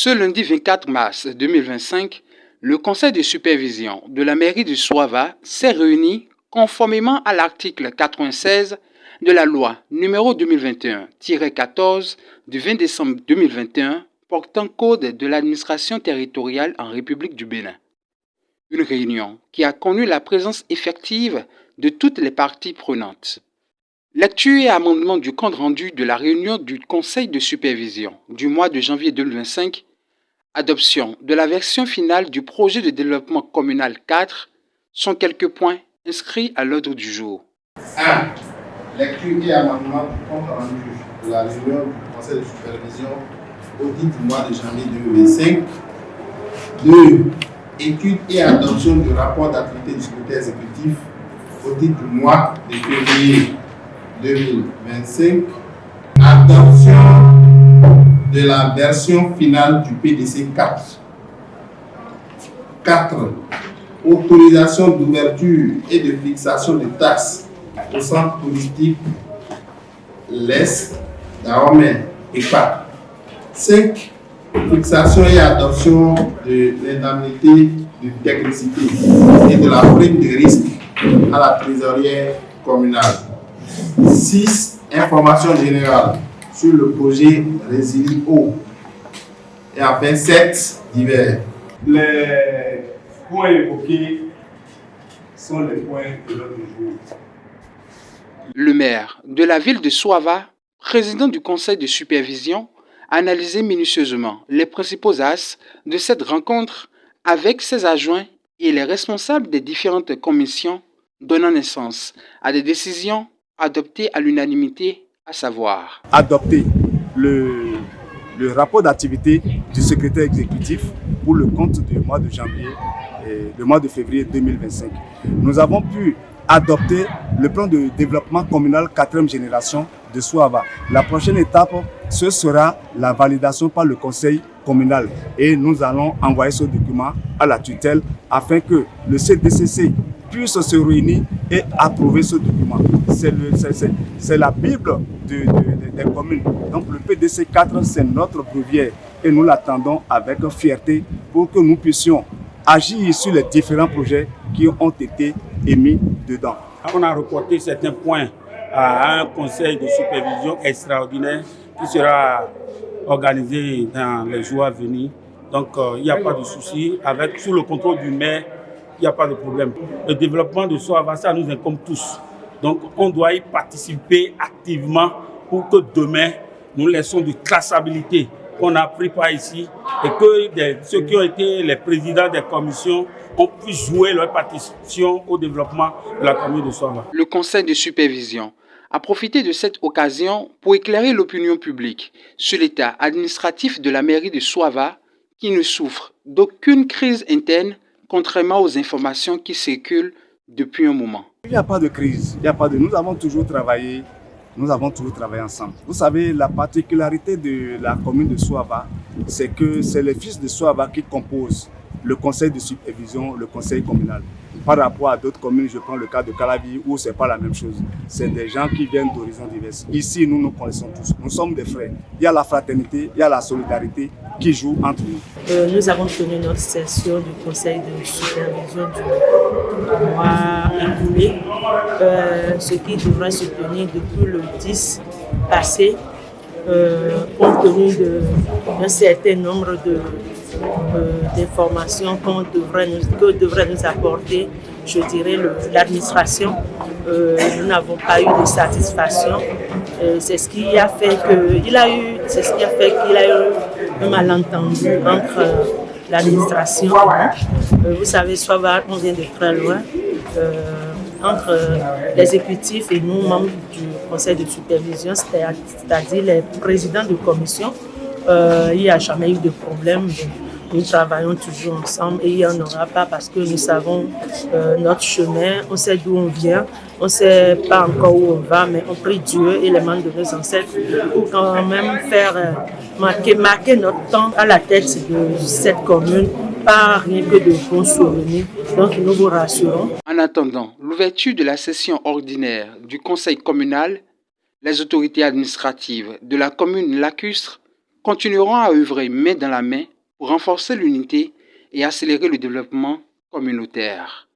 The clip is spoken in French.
Ce lundi 24 mars 2025, le conseil de supervision de la mairie de Soava s'est réuni conformément à l'article 96 de la loi numéro 2021-14 du 20 décembre 2021 portant code de l'administration territoriale en République du Bénin. Une réunion qui a connu la présence effective de toutes les parties prenantes. Lecture et amendement du compte rendu de la réunion du conseil de supervision du mois de janvier 2025. Adoption de la version finale du projet de développement communal 4 sont quelques points inscrits à l'ordre du jour. 1. Lecture et amendement du compte rendu de la réunion du conseil de supervision au titre du mois de janvier 2025. 2. Étude et adoption du rapport d'activité du secrétaire exécutif au titre du mois de février 2025. Adoption de la version finale du PDC 4. 4. Autorisation d'ouverture et de fixation de taxes au centre touristique l'Est, Dahomey et PAC. 5. Fixation et adoption de l'indemnité de technicité et de la prime de risque à la trésorière communale. 6. Information générale sur le projet Résilio. Et enfin 7. Divers. Les points évoqués sont les points de l'ordre du jour. Le maire de la ville de Soava, président du conseil de supervision, a analysé minutieusement les principaux axes de cette rencontre avec ses adjoints et les responsables des différentes commissions, donnant naissance à des décisions adoptées à l'unanimité, à savoir adopter le rapport d'activité du secrétaire exécutif pour le compte du mois de janvier et le mois de février 2025. Nous avons pu adopter le plan de développement communal 4e génération de Soava. La prochaine étape, ce sera la validation par le conseil communal et nous allons envoyer ce document à la tutelle afin que le CDCC puisse se réunir et approuver ce document. C'est la Bible des communes. Donc le PDC 4, c'est notre brevière et nous l'attendons avec fierté pour que nous puissions agir sur les différents projets qui ont été émis dedans. On a reporté certains points à un conseil de supervision extraordinaire qui sera organisé dans les jours à venir. Donc il n'y a pas de souci. Sous le contrôle du maire, il n'y a pas de problème. Le développement de Soava, ça nous incombe tous. Donc on doit y participer activement pour que demain, nous laissons de traçabilité qu'on a pris par ici et que ceux qui ont été les présidents des commissions ont pu jouer leur participation au développement de la commune de Soava. Le conseil de supervision a profité de cette occasion pour éclairer l'opinion publique sur l'état administratif de la mairie de Soava qui ne souffre d'aucune crise interne contrairement aux informations qui circulent depuis un moment. Il n'y a pas de crise, nous avons toujours travaillé ensemble. Vous savez, la particularité de la commune de Soava, c'est que c'est les fils de Soava qui composent le conseil de supervision, le conseil communal. Par rapport à d'autres communes, je prends le cas de Calavi où ce n'est pas la même chose. C'est des gens qui viennent d'horizons divers. Ici, nous nous connaissons tous. Nous sommes des frères. Il y a la fraternité, il y a la solidarité qui joue entre nous. Nous avons tenu notre session du conseil de supervision du mois écoulé, ce qui devrait se tenir depuis le 10 passé, compte tenu d'un certain nombre d'informations que devrait nous apporter, je dirais, l'administration. Nous n'avons pas eu de satisfaction. C'est ce qui a fait qu'il y a eu un malentendu entre l'administration. Vous savez, Soava, on vient de très loin. Entre l'exécutif et nous, membres du conseil de supervision, c'est-à-dire les présidents de commission, il n'y a jamais eu de problème. Nous travaillons toujours ensemble et il n'y en aura pas parce que nous savons notre chemin, on sait d'où on vient, on ne sait pas encore où on va, mais on prie Dieu et les membres de nos ancêtres pour quand même faire marquer notre temps à la tête de cette commune par rien que de bons souvenirs. Donc nous vous rassurons. En attendant l'ouverture de la session ordinaire du conseil communal, les autorités administratives de la commune lacustre continueront à œuvrer main dans la main pour renforcer l'unité et accélérer le développement communautaire.